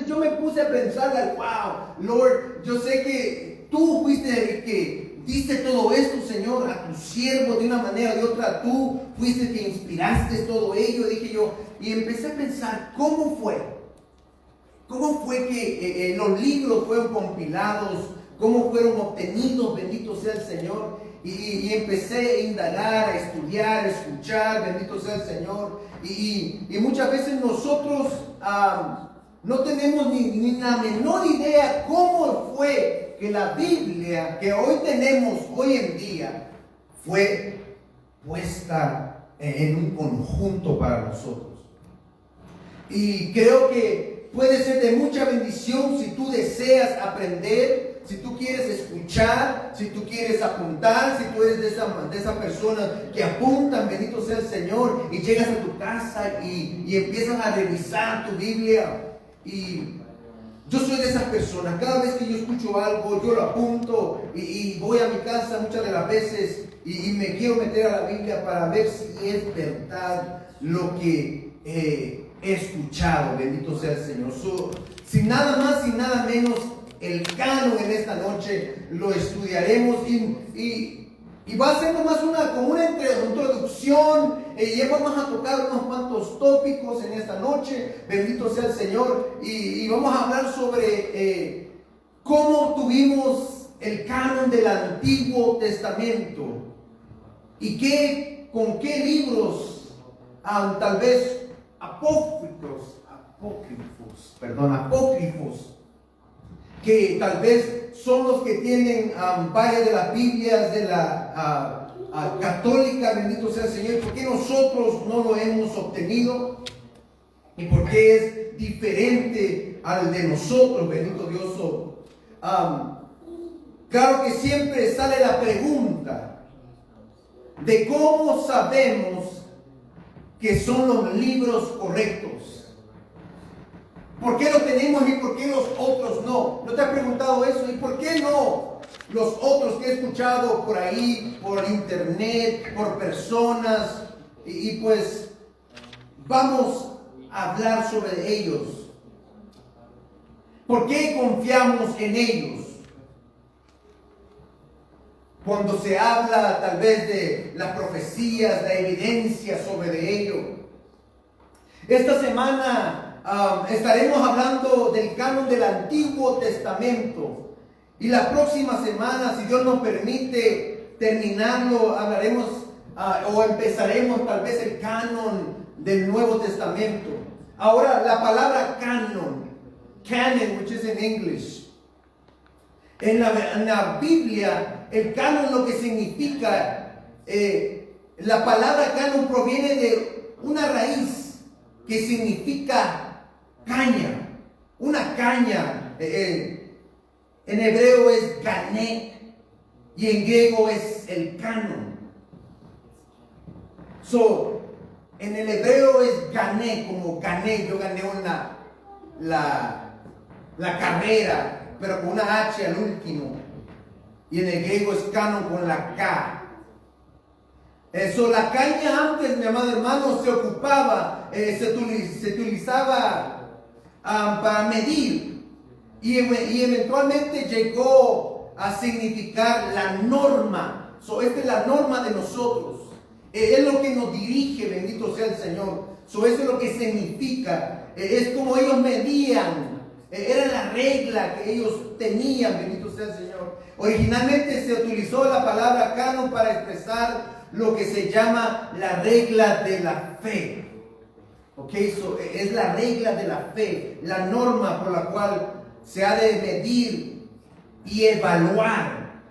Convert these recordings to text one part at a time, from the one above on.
Entonces yo me puse a pensar, like, wow, Lord, yo sé que tú fuiste el que diste todo esto, Señor, a tu siervo de una manera o de otra. Tú fuiste el que inspiraste todo ello, dije yo. Y empecé a pensar, ¿cómo fue? ¿Cómo fue que los libros fueron compilados? ¿Cómo fueron obtenidos? Bendito sea el Señor. Y empecé a indagar, a estudiar, a escuchar, bendito sea el Señor. Y muchas veces nosotros no tenemos ni la menor idea cómo fue que la Biblia que hoy tenemos hoy en día fue puesta en un conjunto para nosotros. Y creo que puede ser de mucha bendición si tú deseas aprender, si tú quieres escuchar, si tú quieres apuntar, si tú eres de esa persona que apuntan, bendito sea el Señor, y llegas a tu casa y empiezas a revisar tu Biblia. Y yo soy de esas personas. Cada vez que yo escucho algo, yo lo apunto y voy a mi casa muchas de las veces y me quiero meter a la Biblia para ver si es verdad lo que he escuchado. Bendito sea el Señor. Sin nada más, sin nada menos, el canon en esta noche lo estudiaremos y va a ser nomás como una introducción. Ya vamos a tocar unos cuantos tópicos en esta noche, bendito sea el Señor, y vamos a hablar sobre cómo tuvimos el canon del Antiguo Testamento y con qué libros, tal vez apócrifos, que tal vez son los que tienen varias de las Biblias de la católica, bendito sea el Señor. ¿Por qué nosotros no lo hemos obtenido? ¿Y por qué es diferente al de nosotros, bendito Dios? Claro que siempre sale la pregunta de cómo sabemos que son los libros correctos. ¿Por qué lo tenemos y por qué los otros no? ¿No te has preguntado eso? ¿Y por qué no los otros que he escuchado por ahí, por internet, por personas? Y pues vamos a hablar sobre ellos. ¿Por qué confiamos en ellos? Cuando se habla tal vez de las profecías, la evidencia sobre ello. Esta semana estaremos hablando del canon del Antiguo Testamento. Y la próxima semana, si Dios nos permite terminarlo, hablaremos o empezaremos tal vez el canon del Nuevo Testamento. Ahora, la palabra canon, which is in English. En la Biblia, el canon lo que significa, la palabra canon proviene de una raíz que significa caña, una caña. En hebreo es gané y en griego es el canon. En el hebreo es gané, como gané, yo gané la carrera, pero con una H al último. Y en el griego es canon con la K. La caña antes, mi amado hermano, se ocupaba, se utilizaba para medir y eventualmente llegó a significar la norma. Esta es la norma de nosotros. Es lo que nos dirige, bendito sea el Señor. Eso es lo que significa. Es como ellos medían. Era la regla que ellos tenían, bendito sea el Señor. Originalmente se utilizó la palabra canon para expresar lo que se llama la regla de la fe. Es la regla de la fe, la norma por la cual se ha de medir y evaluar.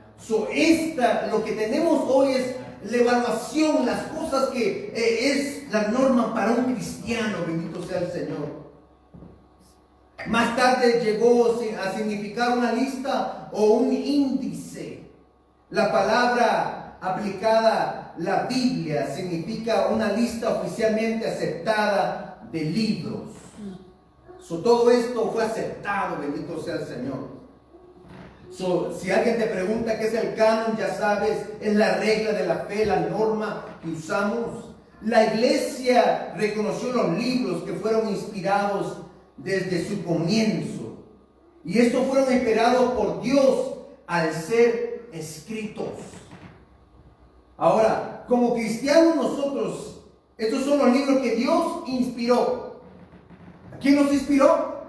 Lo que tenemos hoy es la evaluación, las cosas que es la norma para un cristiano, bendito sea el Señor. Más tarde llegó a significar una lista o un índice. La palabra aplicada, la Biblia, significa una lista oficialmente aceptada de libros. Todo esto fue aceptado, bendito sea el Señor. Si alguien te pregunta qué es el canon, ya sabes, es la regla de la fe, la norma que usamos. La iglesia reconoció los libros que fueron inspirados desde su comienzo. Y estos fueron inspirados por Dios al ser escritos. Ahora, como cristianos nosotros, estos son los libros que Dios inspiró. ¿Quién los inspiró?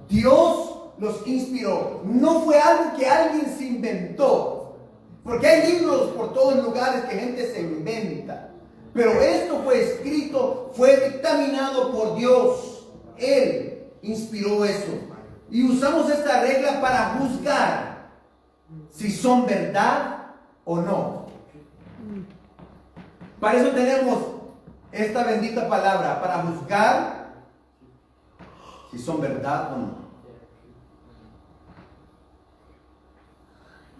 Dios los inspiró. No fue algo que alguien se inventó. Porque hay libros por todos lugares que gente se inventa. Pero esto fue escrito, fue dictaminado por Dios. Él inspiró eso. Y usamos esta regla para juzgar si son verdad o no. Para eso tenemos esta bendita palabra, para juzgar si son verdad o no.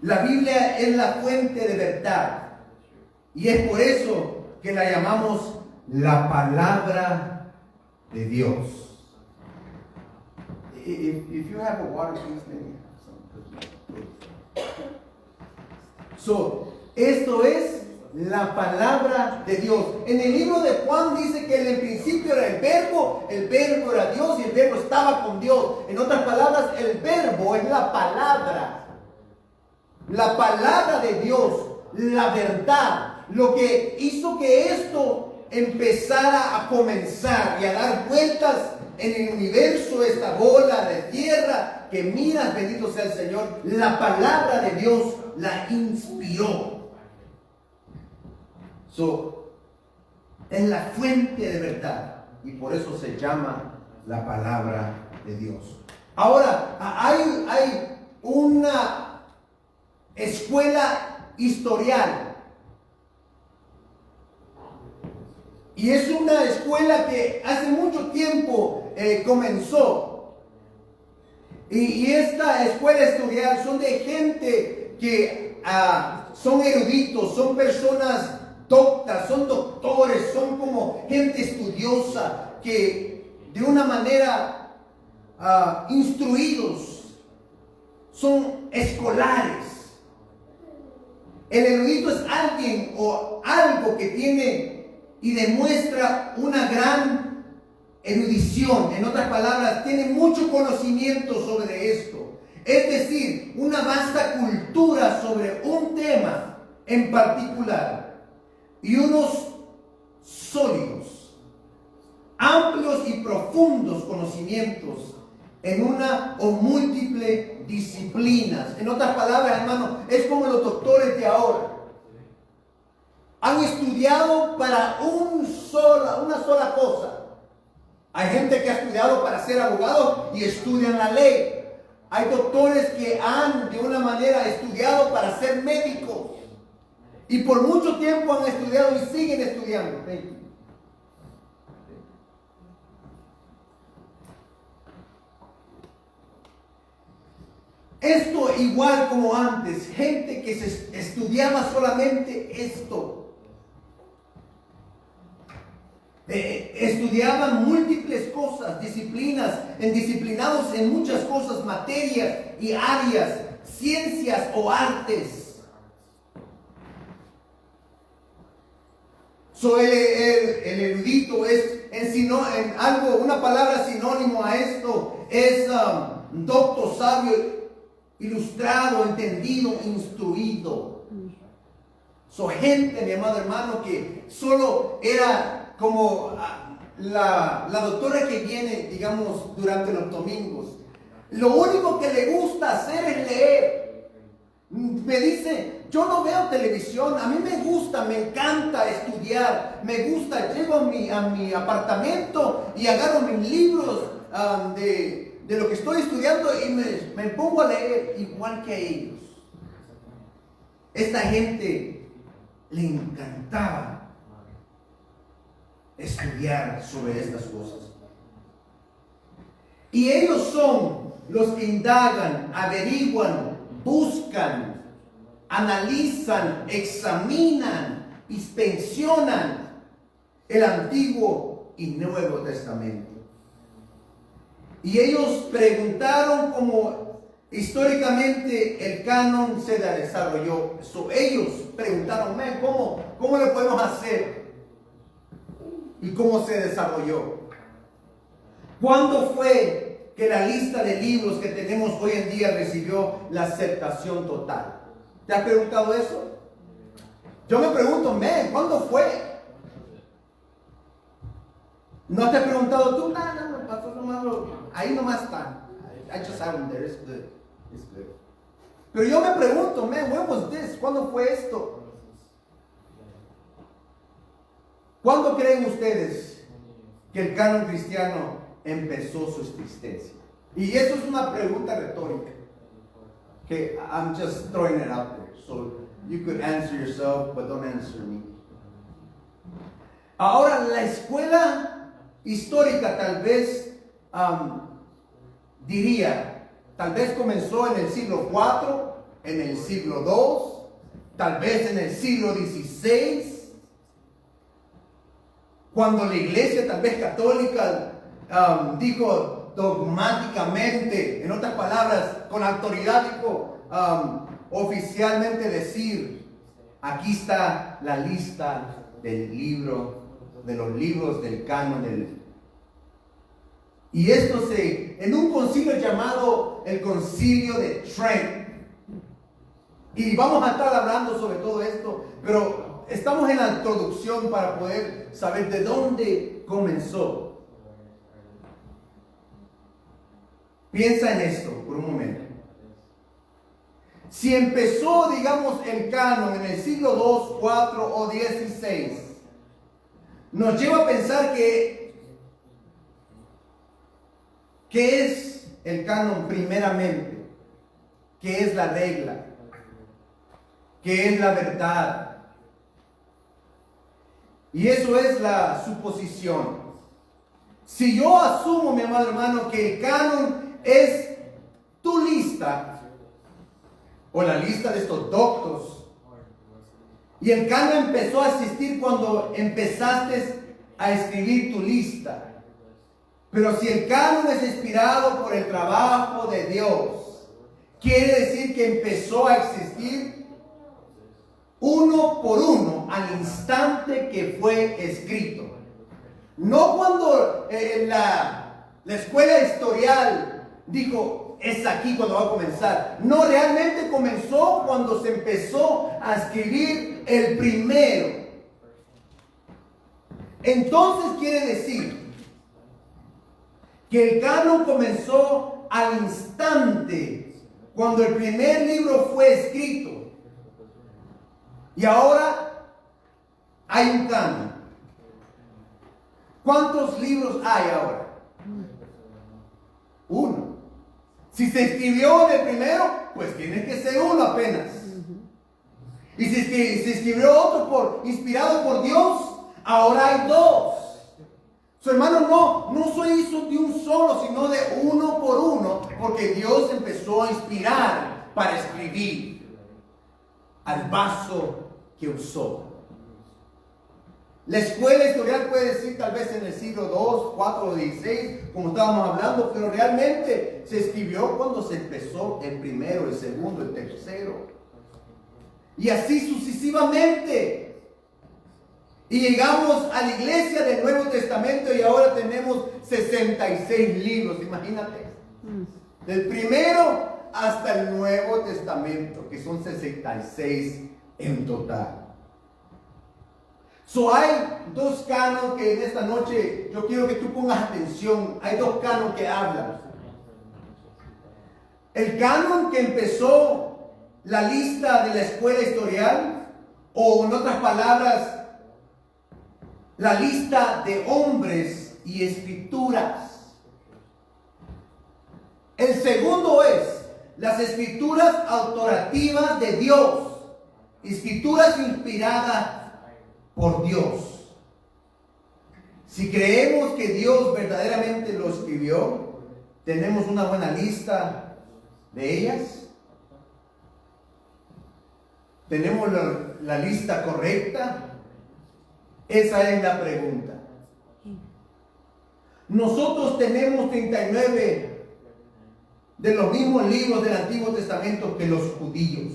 La Biblia es la fuente de verdad. Y es por eso que la llamamos la palabra de Dios. If you have a water, please So, esto es la palabra de Dios. En el libro de Juan dice que en el principio era el verbo era Dios y el verbo estaba con Dios. En otras palabras, el verbo es la palabra de Dios, la verdad, lo que hizo que esto empezara a comenzar y a dar vueltas en el universo, esta bola de tierra que miras, bendito sea el Señor. La palabra de Dios la inspiró. Es la fuente de verdad y por eso se llama la palabra de Dios. Ahora, hay una escuela historial. Y es una escuela que hace mucho tiempo comenzó. Y esta escuela historial son de gente que son eruditos, son personas doctas, son doctores, son como gente estudiosa que de una manera instruidos, son escolares. El erudito es alguien o algo que tiene y demuestra una gran erudición. En otras palabras, tiene mucho conocimiento sobre esto. Es decir, una vasta cultura sobre un tema en particular. Y unos sólidos, amplios y profundos conocimientos en una o múltiples disciplinas. En otras palabras, hermano, es como los doctores de ahora. Han estudiado para una sola cosa. Hay gente que ha estudiado para ser abogado y estudian la ley. Hay doctores que han de una manera estudiado para ser médicos. Y por mucho tiempo han estudiado y siguen estudiando. Esto igual como antes, gente que se estudiaba solamente esto. Estudiaban múltiples cosas, disciplinas, disciplinados en muchas cosas, materias y áreas, ciencias o artes. El erudito es una palabra sinónimo a esto es docto, sabio, ilustrado, entendido, instruido. Gente, mi amado hermano, que solo era como la doctora que viene, digamos, durante los domingos. Lo único que le gusta hacer es leer. Me dice, yo no veo televisión, a mí me gusta, me encanta estudiar, me gusta, llego a mi apartamento y agarro mis libros de lo que estoy estudiando y me pongo a leer igual que a ellos. Esta gente le encantaba estudiar sobre estas cosas. Y ellos son los que indagan, averiguan, buscan, analizan, examinan, inspeccionan el Antiguo y Nuevo Testamento. Y ellos preguntaron cómo históricamente el canon se desarrolló. Ellos preguntaron, ¿cómo lo podemos hacer? ¿Y cómo se desarrolló? ¿Cuándo fue que la lista de libros que tenemos hoy en día recibió la aceptación total? ¿Te has preguntado eso? Yo me pregunto, ¿cuándo fue? ¿No te has preguntado tú? No, pastor, ahí nomás está. I just have them there, it's good. It's good. Pero yo me pregunto, when was this? ¿Cuándo fue esto? ¿Cuándo creen ustedes que el canon cristiano empezó su existencia? Y eso es una pregunta retórica. Okay, I'm just throwing it out there. So you could answer yourself, but don't answer me. Ahora, la escuela histórica tal vez diría, tal vez comenzó en el siglo IV, en el siglo II, tal vez en el siglo XVI, cuando la iglesia tal vez católica dijo dogmáticamente, en otras palabras, con autoridad dijo oficialmente decir, aquí está la lista del libro, de los libros del canon y esto en un concilio llamado el Concilio de Trent. Y vamos a estar hablando sobre todo esto, pero estamos en la introducción para poder saber de dónde comenzó. Piensa en esto por un momento. Si empezó, digamos, el canon en el siglo II, IV o XVI, nos lleva a pensar ¿qué es el canon primeramente? ¿Qué es la regla? ¿Qué es la verdad? Y eso es la suposición. Si yo asumo, mi amado hermano, que el canon es tu lista, o la lista de estos doctos, y el canon empezó a existir cuando empezaste a escribir tu lista. Pero si el canon es inspirado por el trabajo de Dios, quiere decir que empezó a existir uno por uno al instante que fue escrito. No cuando la escuela historial dijo, es aquí cuando va a comenzar. No, realmente comenzó cuando se empezó a escribir el primero. Entonces quiere decir que el canon comenzó al instante cuando el primer libro fue escrito. Y ahora hay un canon. ¿Cuántos libros hay ahora? Uno. Si se escribió en el primero, pues tiene que ser uno apenas. Y si se escribió otro inspirado por Dios, ahora hay dos. Su hermano, no se hizo de un solo, sino de uno por uno, porque Dios empezó a inspirar para escribir al vaso que usó. La escuela historial puede decir tal vez en el siglo II, IV o XVI, como estábamos hablando, pero realmente se escribió cuando se empezó el primero, el segundo, el tercero. Y así sucesivamente. Y llegamos a la iglesia del Nuevo Testamento y ahora tenemos 66 libros, imagínate. Del primero hasta el Nuevo Testamento, que son 66 en total. Hay dos canos que en esta noche yo quiero que tú pongas atención. Hay dos canos que hablan. El canon que empezó la lista de la escuela historial, o en otras palabras, la lista de hombres y escrituras. El segundo es las escrituras autorativas de Dios, escrituras inspiradas por Dios. Si creemos que Dios verdaderamente lo escribió, tenemos una buena lista de ellas. ¿Tenemos la lista correcta? Esa es la pregunta. Nosotros tenemos 39 de los mismos libros del Antiguo Testamento que los judíos.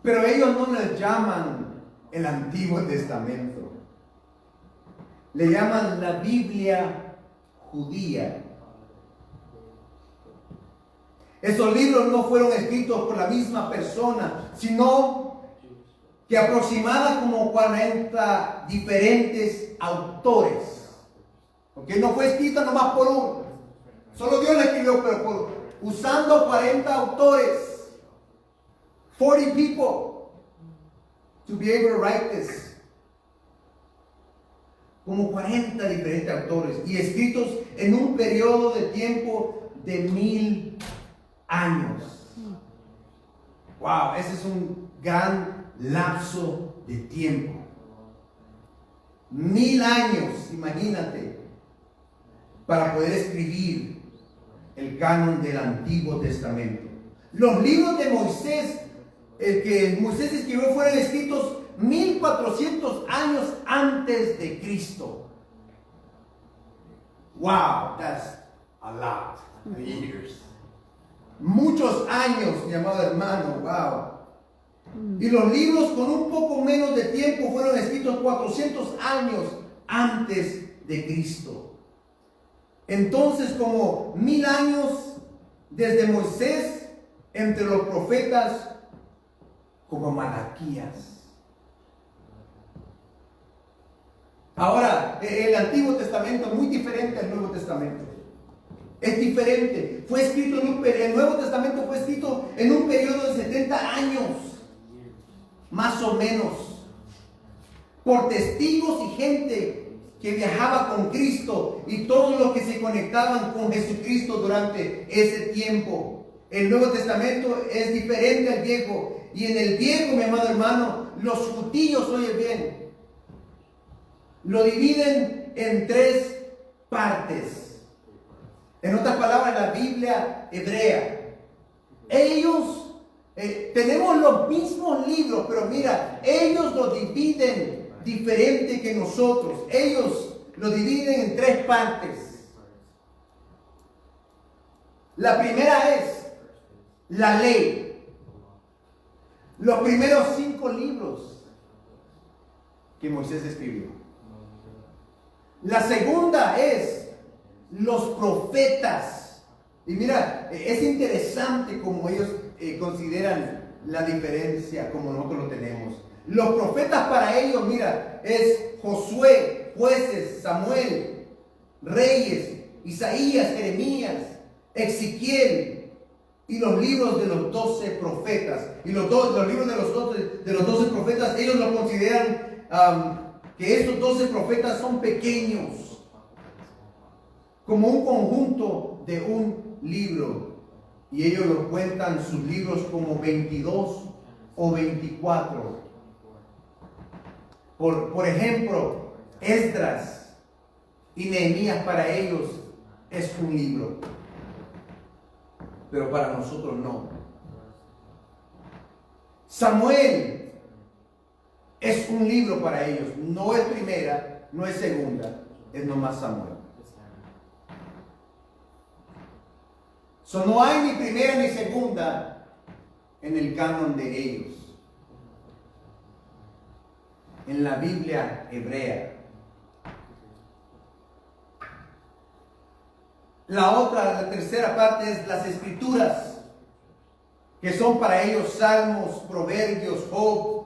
Pero ellos no les llaman el Antiguo Testamento. le llaman la Biblia judía. Esos libros no fueron escritos por la misma persona, sino que aproximaban como 40 diferentes autores. Porque no fue escrita nomás por uno. Solo Dios la escribió, pero usando 40 autores. 40 people to be able to write this. Como 40 diferentes autores y escritos en un periodo de tiempo de 1000 años. Wow, ese es un gran lapso de tiempo. 1000 años, imagínate, para poder escribir el canon del Antiguo Testamento. Los libros de Moisés, el que Moisés escribió, fueron escritos 1400 años antes de Cristo. Wow, that's a lot of years. Muchos años, mi amado hermano, wow. Y los libros con un poco menos de tiempo fueron escritos 400 años antes de Cristo. Entonces, como 1000 años desde Moisés, entre los profetas, como Malaquías. Ahora, el Antiguo Testamento es muy diferente al Nuevo Testamento. Es diferente. Fue escrito el Nuevo Testamento fue escrito en un periodo de 70 años, más o menos, por testigos y gente que viajaba con Cristo y todos los que se conectaban con Jesucristo durante ese tiempo. El Nuevo Testamento es diferente al Viejo. Y en el Viejo, mi amado hermano, los judíos, oye bien, lo dividen en 3 partes. En otras palabras, la Biblia hebrea. Ellos, tenemos los mismos libros, pero mira, ellos lo dividen diferente que nosotros. Ellos lo dividen en 3 partes. La primera es la ley. Los primeros 5 libros que Moisés escribió. La segunda es los profetas. Y mira, es interesante como ellos consideran la diferencia como nosotros lo tenemos. Los profetas para ellos, mira, es Josué, Jueces, Samuel, Reyes, Isaías, Jeremías, Ezequiel y los libros de los 12 profetas. Y los libros de los 12 profetas, ellos lo consideran que estos 12 profetas son pequeños, como un conjunto de un libro, y ellos lo cuentan sus libros como 22 o 24. Por ejemplo, Esdras y Nehemías para ellos es un libro, pero para nosotros no. Samuel es un libro para ellos, no es primera, no es segunda, es nomás Samuel. No hay ni primera ni segunda en el canon de ellos, en la Biblia hebrea. La tercera parte es las escrituras, que son para ellos Salmos, Proverbios, Job,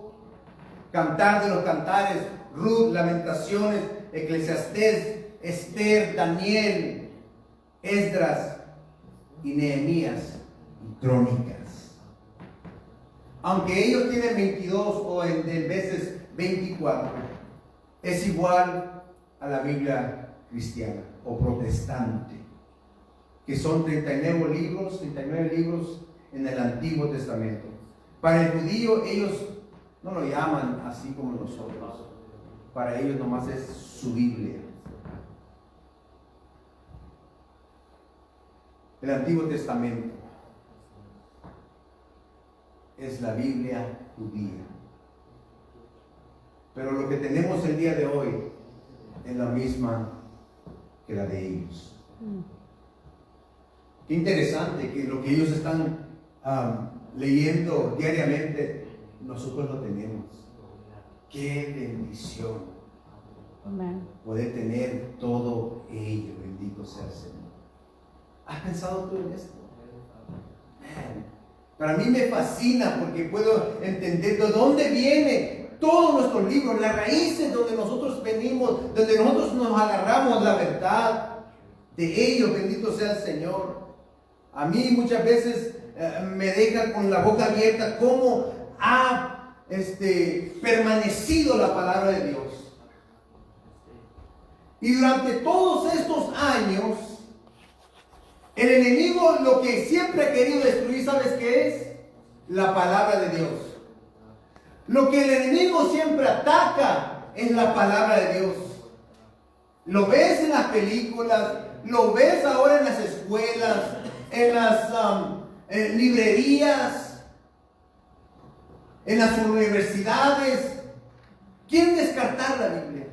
Cantar de los Cantares, Ruth, Lamentaciones, Eclesiastés, Esther, Daniel, Esdras y Nehemías y Crónicas. Aunque ellos tienen 22 o en veces 24, es igual a la Biblia cristiana o protestante, que son 39 libros en el Antiguo Testamento. Para el judío, ellos no lo llaman así como nosotros. Para ellos nomás es su Biblia. El Antiguo Testamento es la Biblia judía. Pero lo que tenemos el día de hoy es la misma que la de ellos. Qué interesante que lo que ellos están leyendo diariamente, nosotros lo tenemos. Qué bendición. poder tener todo ello. Bendito sea el Señor. ¿Has pensado tú en esto? Man, para mí me fascina porque puedo entender de dónde viene todos nuestros libros, las raíces donde nosotros venimos, donde nosotros nos agarramos la verdad de ellos. Bendito sea el Señor. A mí muchas veces me deja con la boca abierta cómo ha permanecido la palabra de Dios. Y durante todos estos años, el enemigo lo que siempre ha querido destruir, ¿sabes qué es? La palabra de Dios. Lo que el enemigo siempre ataca es la palabra de Dios. Lo ves en las películas, lo ves ahora en las escuelas, en las librerías, en las universidades. ¿Quieren descartar la Biblia?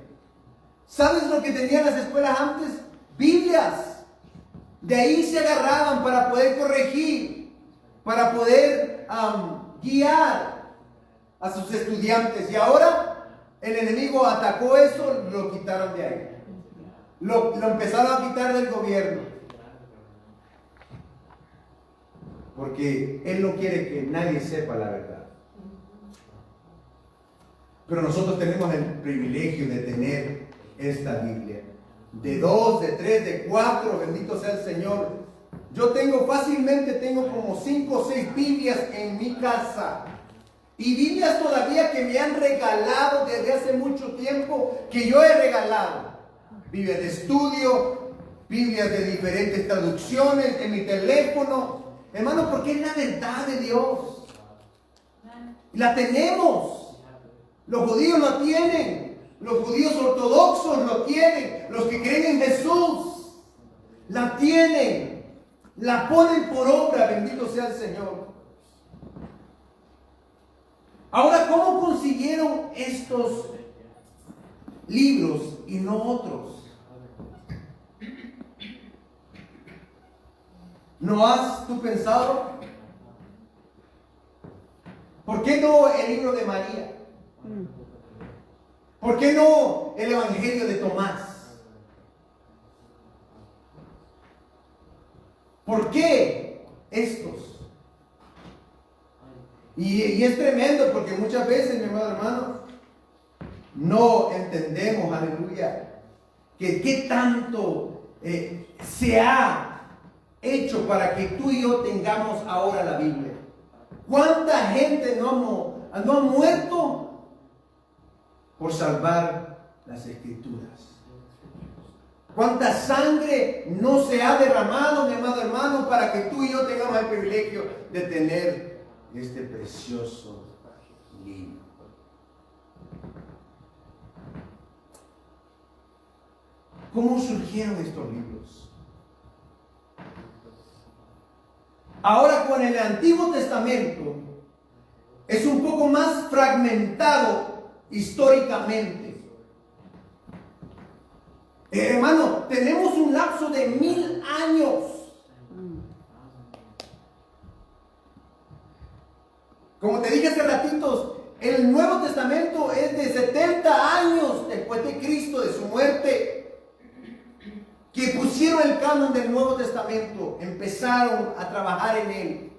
¿Sabes lo que tenían las escuelas antes? Biblias. De ahí se agarraban para poder corregir, para poder guiar a sus estudiantes. Y ahora el enemigo atacó eso, lo quitaron de ahí. Lo empezaron a quitar del gobierno. Porque él no quiere que nadie sepa la verdad. Pero nosotros tenemos el privilegio de tener esta Biblia. De 2, de 3, de 4, bendito sea el Señor. Yo fácilmente tengo como 5 o 6 Biblias en mi casa. Y Biblias todavía que me han regalado desde hace mucho tiempo, que yo he regalado. Biblias de estudio, Biblias de diferentes traducciones en mi teléfono. Hermano, porque es la verdad de Dios. La tenemos. Los judíos la tienen. Los judíos ortodoxos lo tienen. Los que creen en Jesús la tienen. La ponen por obra. Bendito sea el Señor. Ahora, ¿cómo consiguieron estos libros y no otros? ¿No has tú pensado? ¿Por qué no el libro de María? ¿Por qué no el Evangelio de Tomás? ¿Por qué estos? Y es tremendo porque muchas veces, mi amado hermano, no entendemos, aleluya, que qué tanto se ha hecho para que tú y yo tengamos ahora la Biblia. ¿Cuánta gente no ha muerto por salvar las Escrituras? ¿Cuánta sangre no se ha derramado, mi amado hermano, para que tú y yo tengamos el privilegio de tener este precioso libro? ¿Cómo surgieron estos libros? Ahora, con el Antiguo Testamento es un poco más fragmentado históricamente. Hermano, tenemos un lapso de 1000 años. Como te dije hace ratitos, el Nuevo Testamento es de 70 años después de Cristo, de su muerte, que pusieron el canon del Nuevo Testamento, empezaron a trabajar en él.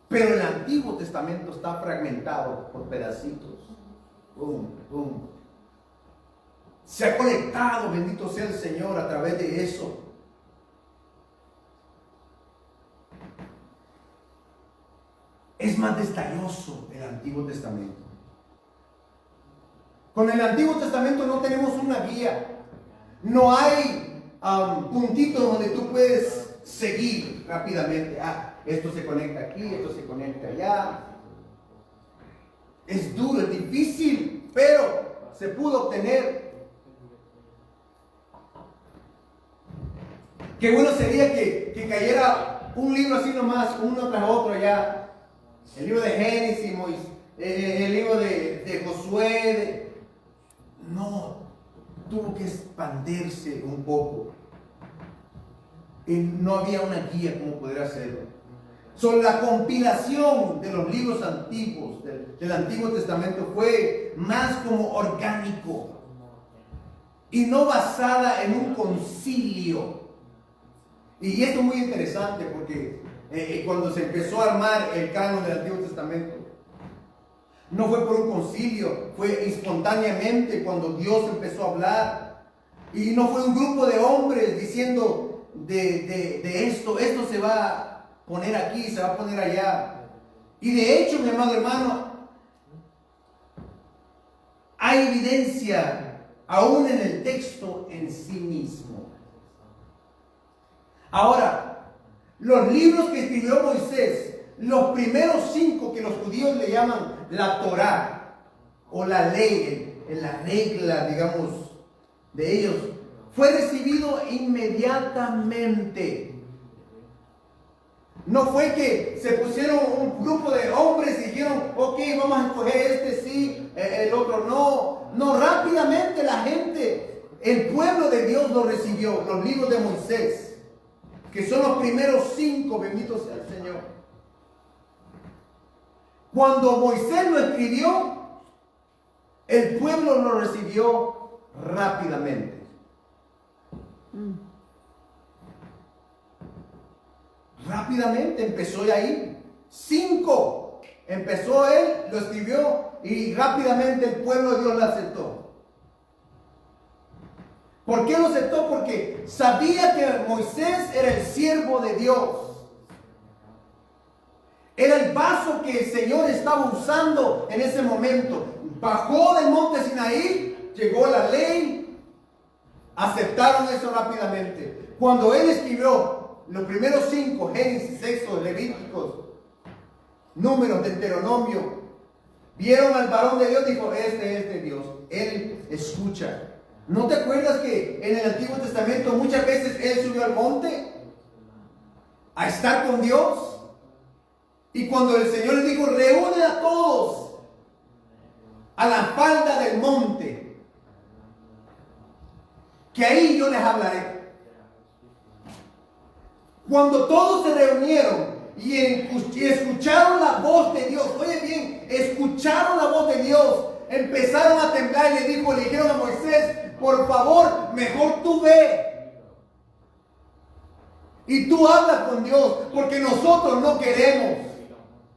Pero el Antiguo Testamento está fragmentado por pedacitos. Boom, boom. Se ha conectado, bendito sea el Señor, a través de eso. Es más detalloso el Antiguo Testamento. Con el Antiguo Testamento no tenemos una guía. No hay puntitos donde tú puedes seguir rápidamente. Esto se conecta aquí, esto se conecta allá. Es duro, es difícil, pero se pudo obtener. Qué bueno sería que cayera un libro así nomás, uno tras otro ya. El libro de Génesis, el libro de Josué. No, tuvo que expandirse un poco. Y no había una guía como poder hacerlo. Sobre la compilación de los libros antiguos, del Antiguo Testamento, fue más como orgánico. y no basada en un concilio. Y esto es muy interesante porque cuando se empezó a armar el canon del Antiguo Testamento, no fue por un concilio, fue espontáneamente cuando Dios empezó a hablar. Y no fue un grupo de hombres diciendo de esto se va a poner aquí, se va a poner allá. Y de hecho, mi amado hermano, hay evidencia aún en el texto en sí mismo. Ahora, los libros que escribió Moisés, los primeros 5 que los judíos le llaman la Torá o la ley, la regla, digamos, de ellos, fue recibido inmediatamente. No fue que se pusieron un grupo de hombres y dijeron, ok, vamos a escoger este sí, el otro no. No, rápidamente la gente, el pueblo de Dios lo recibió, los libros de Moisés, que son los primeros 5, bendito sea el Señor. Cuando Moisés lo escribió, el pueblo lo recibió rápidamente. Rápidamente empezó de ahí. 5 empezó él, lo escribió y rápidamente el pueblo de Dios lo aceptó. ¿Por qué lo aceptó? Porque sabía que Moisés era el siervo de Dios. Era el vaso que el Señor estaba usando en ese momento. Bajó del monte Sinaí, llegó la ley, aceptaron eso rápidamente. Cuando él escribió los primeros 5, Génesis, Éxodo, Levíticos, Números, Deuteronomio, vieron al varón de Dios, dijo, este es de Dios. Él escucha. ¿No te acuerdas que en el Antiguo Testamento muchas veces él subió al monte a estar con Dios? Y cuando el Señor le dijo, reúne a todos a la falda del monte, que ahí yo les hablaré. Cuando todos se reunieron y escucharon la voz de Dios, oye bien, escucharon la voz de Dios, empezaron a temblar y le dijeron a Moisés, por favor, mejor tú ve y tú habla con Dios, porque nosotros no queremos.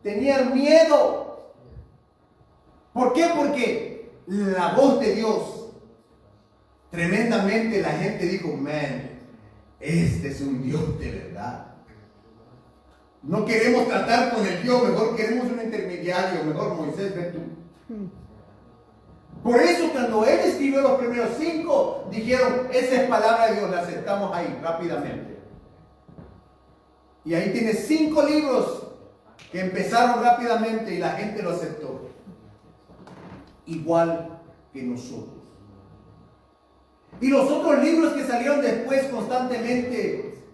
Tenían miedo. ¿Por qué? Porque la voz de Dios, tremendamente la gente dijo, man, este es un Dios de verdad. No queremos tratar con el Dios, mejor queremos un intermediario, mejor Moisés, ven tú. Por eso cuando él escribió los primeros 5, dijeron, esa es palabra de Dios, la aceptamos ahí rápidamente. Y ahí tiene 5 libros que empezaron rápidamente y la gente lo aceptó. Igual que nosotros. Y los otros libros que salieron después constantemente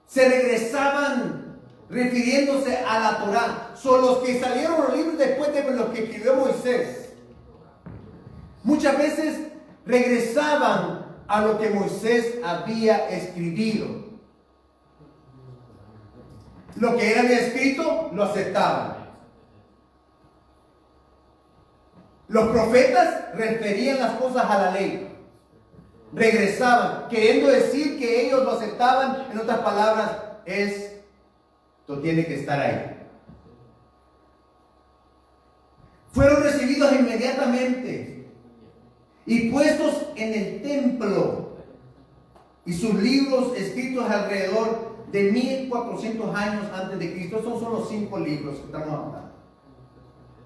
se regresaban refiriéndose a la Torá. Son los que salieron los libros después de los que escribió Moisés. Muchas veces regresaban a lo que Moisés había escrito. Lo que él había escrito, lo aceptaban. Los profetas referían las cosas a la ley. Regresaban, queriendo decir que ellos lo aceptaban. En otras palabras, esto tiene que estar ahí. Fueron recibidos inmediatamente y puestos en el templo. Y sus libros escritos alrededor de 1400 años antes de Cristo. Estos son los 5 libros que estamos hablando.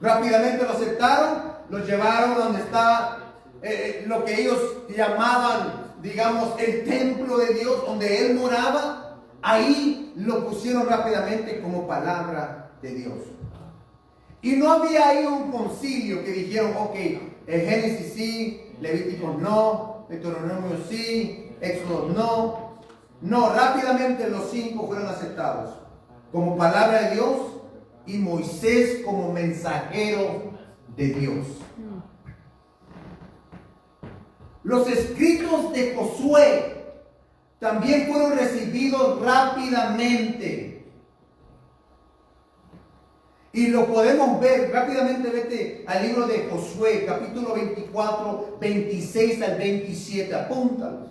Rápidamente lo aceptaron, lo llevaron donde estaba lo que ellos llamaban, digamos, el templo de Dios, donde Él moraba. Ahí lo pusieron rápidamente como palabra de Dios. Y no había ahí un concilio que dijeron, ok, el Génesis sí, Levíticos no, Deuteronomio sí, Éxodo no. No, rápidamente los 5 fueron aceptados como palabra de Dios y Moisés como mensajero de Dios. Los escritos de Josué también fueron recibidos rápidamente. Y lo podemos ver rápidamente. Vete al libro de Josué, capítulo 24, 26 al 27. Apúntalos.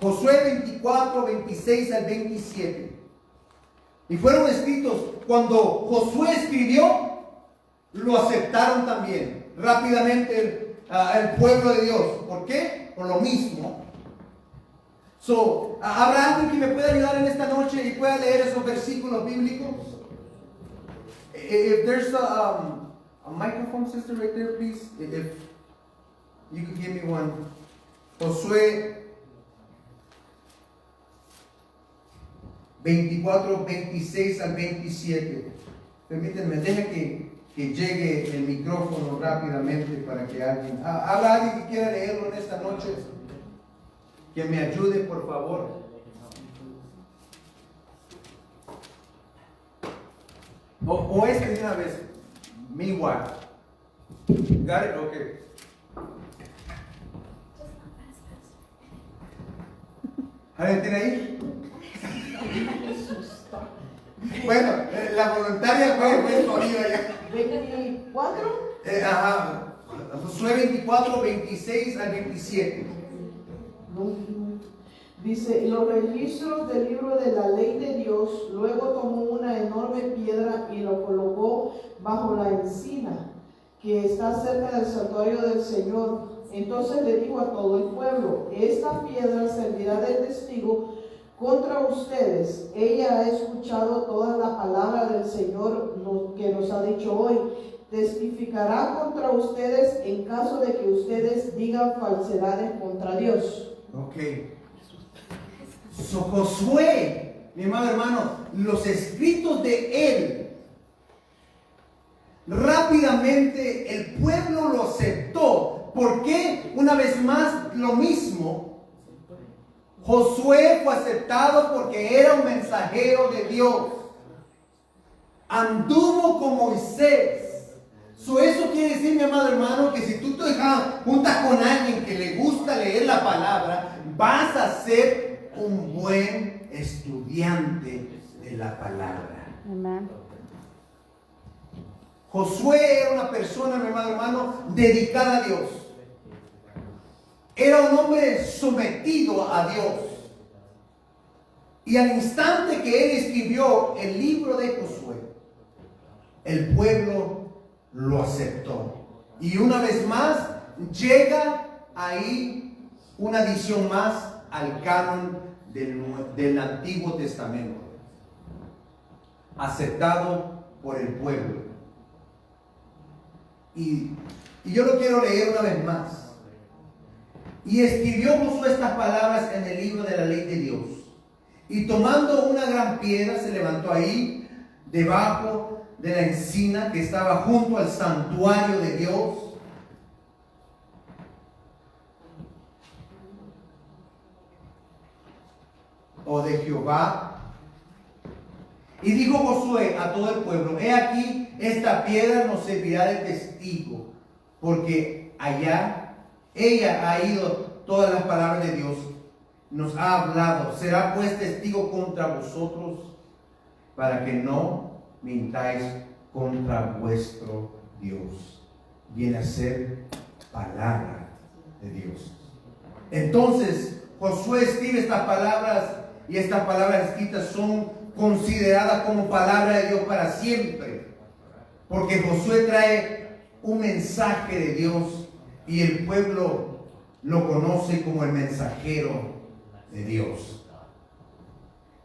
Josué 24, 26 al 27. Y fueron escritos. Cuando Josué escribió, lo aceptaron también rápidamente el pueblo de Dios. ¿Por qué? Por lo mismo. ¿Habrá alguien que me pueda ayudar en esta noche y pueda leer esos versículos bíblicos? If there's a microphone, sister, right there, please. If you could give me one. Josué 24, 26 al 27. Permítanme, deja que llegue el micrófono rápidamente para que alguien... ¿Habrá alguien que quiera leerlo en esta noche? Que me ayude, por favor. O este de una vez. Me igual. Got it? Okay. ¿Alguien tiene ahí? Bueno, la voluntaria fue escogida ya. 24. Josué 24, 26 al 27. Dice, los registros del libro de la ley de Dios, luego tomó una enorme piedra y lo colocó bajo la encina que está cerca del santuario del Señor. Entonces le dijo a todo el pueblo, esta piedra servirá de testigo contra ustedes. Ella ha escuchado toda la palabra del Señor que nos ha dicho hoy. Testificará contra ustedes en caso de que ustedes digan falsedades contra Dios. Ok. Josué, mi amado hermano, los escritos de él, rápidamente el pueblo lo aceptó. ¿Por qué? Una vez más, lo mismo. Josué fue aceptado porque era un mensajero de Dios. Anduvo con Moisés. Eso quiere decir, mi amado hermano, que si tú te juntas con alguien que le gusta leer la palabra, vas a ser un buen estudiante de la palabra. Amén. Josué era una persona, mi amado hermano, dedicada a Dios. Era un hombre sometido a Dios. Y al instante que él escribió el libro de Josué, el pueblo lo aceptó. Y una vez más llega ahí una adición más al canon del Antiguo Testamento, aceptado por el pueblo. Y yo lo quiero leer una vez más. Y escribió Josué estas palabras en el libro de la ley de Dios. Y tomando una gran piedra se levantó ahí debajo de la encina que estaba junto al santuario de Dios. O de Jehová. Y dijo Josué a todo el pueblo: he aquí, esta piedra nos servirá de testigo, porque ella ha ido todas las palabras de Dios, nos ha hablado. Será pues testigo contra vosotros, para que no mintáis contra vuestro Dios. Viene a ser palabra de Dios. Entonces Josué escribe estas palabras, y estas palabras escritas son consideradas como palabra de Dios para siempre, porque Josué trae un mensaje de Dios y el pueblo lo conoce como el mensajero de Dios.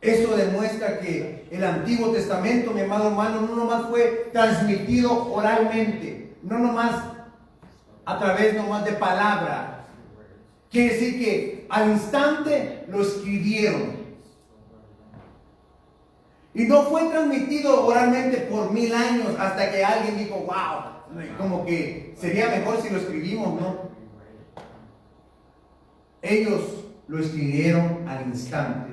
Eso demuestra que el Antiguo Testamento, mi amado hermano, no nomás fue transmitido oralmente, no nomás a través nomás de palabra. Quiere decir que al instante lo escribieron. Y no fue transmitido oralmente por 1000 años hasta que alguien dijo, wow, como que sería mejor si lo escribimos, ¿no? Ellos lo escribieron al instante.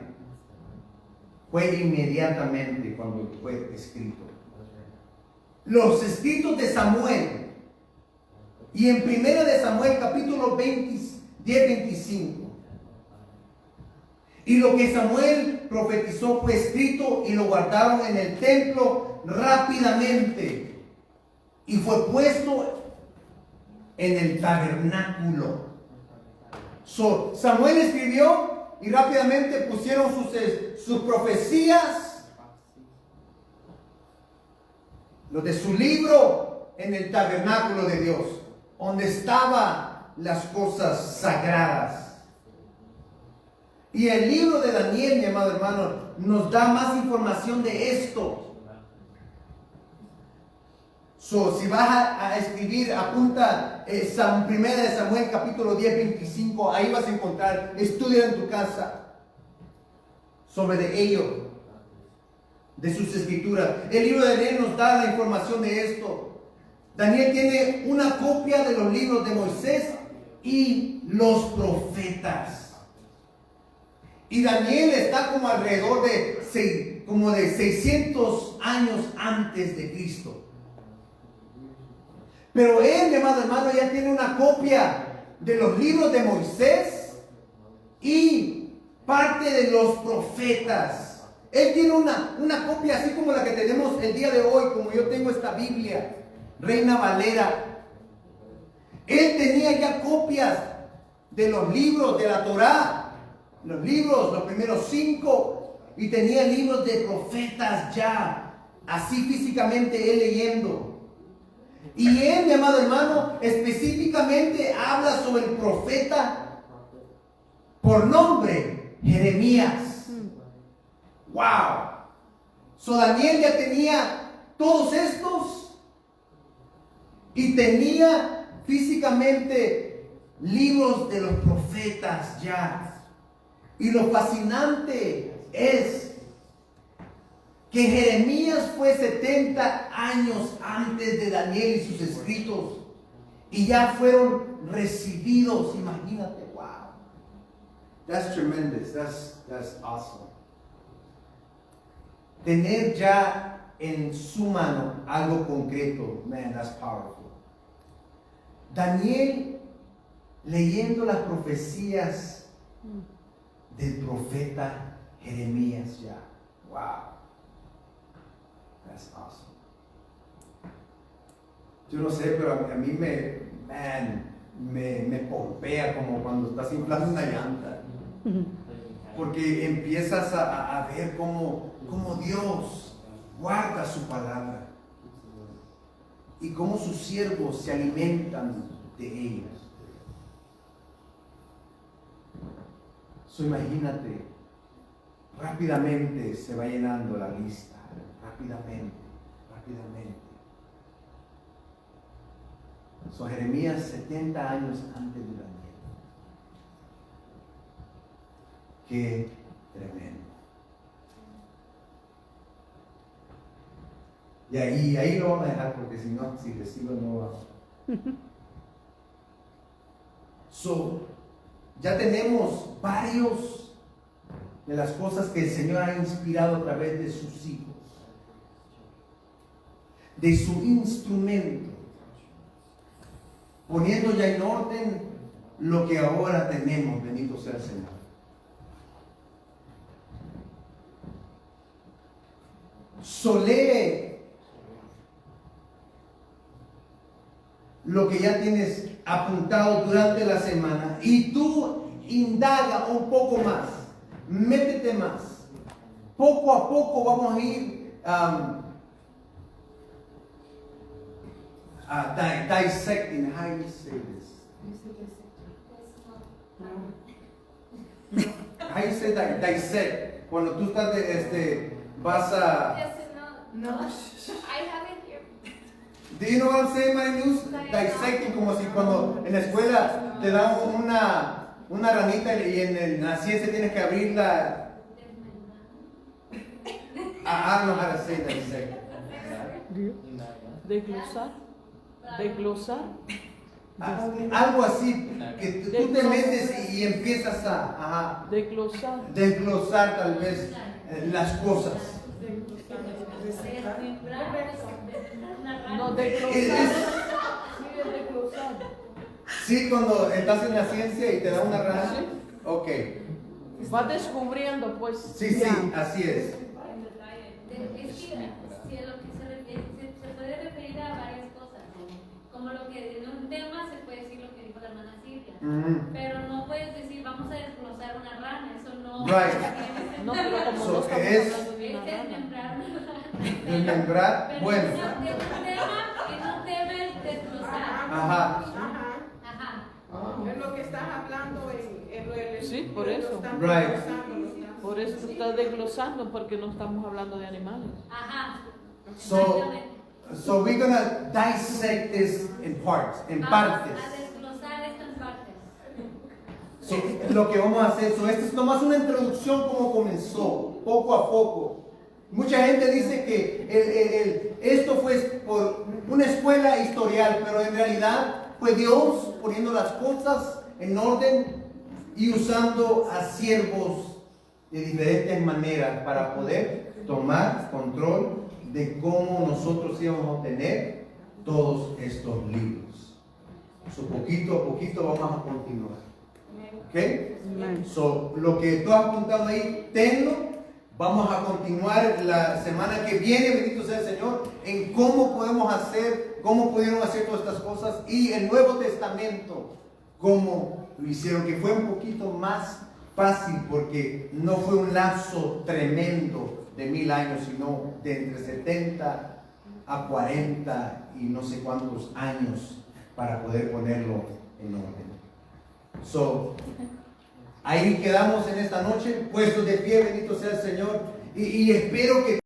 Fue inmediatamente cuando fue escrito. Los escritos de Samuel. Y en 1 de Samuel capítulo 10, 25. Y lo que Samuel profetizó fue escrito y lo guardaron en el templo rápidamente. Y fue puesto en el tabernáculo. Samuel escribió y rápidamente pusieron sus profecías, lo de su libro, en el tabernáculo de Dios, donde estaban las cosas sagradas. Y el libro de Daniel, mi amado hermano, nos da más información de esto. Si vas a escribir, apunta 1 de Samuel capítulo 10, 25, ahí vas a encontrar, estudia en tu casa sobre de ello, de sus escrituras. El libro de Daniel nos da la información de esto. Daniel tiene una copia de los libros de Moisés y los profetas. Y Daniel está como alrededor de 600 años antes de Cristo. Pero él, mi amado hermano, ya tiene una copia de los libros de Moisés y parte de los profetas. Él tiene una copia así como la que tenemos el día de hoy, como yo tengo esta Biblia, Reina Valera. Él tenía ya copias de los libros de la Torá, los libros, los primeros 5, y tenía libros de profetas ya, así físicamente él leyendo. Y él, mi amado hermano, específicamente habla sobre el profeta por nombre, Jeremías. ¡Wow! Daniel ya tenía todos estos y tenía físicamente libros de los profetas ya. Y lo fascinante es que Jeremías fue 70 años antes de Daniel y sus escritos. Y ya fueron recibidos. Imagínate, wow. That's tremendous. That's awesome. Tener ya en su mano algo concreto, man, that's powerful. Daniel leyendo las profecías del profeta Jeremías ya. Wow. That's awesome. Yo no sé, pero a mí me golpea como cuando estás inflando una llanta. Porque empiezas a ver cómo Dios guarda su palabra y cómo sus siervos se alimentan de ellos. Imagínate, rápidamente se va llenando la lista, rápidamente. Jeremías 70 años antes de Daniel. Qué tremendo. Y ahí lo vamos a dejar porque si le sigo no va. Ya tenemos varios de las cosas que el Señor ha inspirado a través de sus hijos, de su instrumento, poniendo ya en orden lo que ahora tenemos. Bendito sea el Señor. Lee lo que ya tienes apuntado durante la semana y tú indaga un poco más, métete más. Poco a poco vamos a ir dissecting. How you say this? How you say dissect? Cuando tú estás vas a. No. I have it here. Do you know what I'm saying, my news? Dissecting, como si cuando en la escuela te dan una ranita y en la ciencia tienes que abrirla. I don't know how to say dissect. Desglosar. Algo así, que tú te metes y empiezas a desglosar tal vez las cosas. No, desglosar. Sí, cuando estás en la ciencia y te da una rana. Ok. Va descubriendo, pues. Sí, sí, así es. En detalle. Es que si a lo que se refiere, se puede referir a varias cosas, ¿no? Como lo que en un tema se puede decir lo que dijo la hermana Silvia, pero no puedes decir vamos a desglosar una rana, eso no. Right. No, pero como So, no estamos es- hablando de una rana. Desmembrar una rana. Desmembrar, Pero bueno. en un tema es desglosar. Ajá. Ajá. Es lo que estás hablando en lo del Sí, por eso. Right. Por eso está desglosando, porque no estamos hablando de animales. Ajá. So, so we're gonna dissect this in parts, en Vamos partes. a desglosar esto en partes. So, lo que vamos a hacer, esto es nomás una introducción como comenzó, poco a poco. Mucha gente dice que esto fue por una escuela historial, pero en realidad fue Dios poniendo las cosas en orden y usando a siervos de diferentes maneras para poder tomar control de cómo nosotros íbamos a obtener todos estos libros. So, poquito a poquito vamos a continuar. ¿Ok? So, lo que tú has apuntado ahí, tenlo. Vamos a continuar la semana que viene, bendito sea el Señor, en cómo podemos hacer, cómo pudieron hacer todas estas cosas y el Nuevo Testamento, cómo lo hicieron, que fue un poquito más fácil porque no fue un lapso tremendo de 1000 años, sino de entre 70 a 40 y no sé cuántos años para poder ponerlo en orden. So, ahí quedamos en esta noche, puestos de pie, bendito sea el Señor, y espero que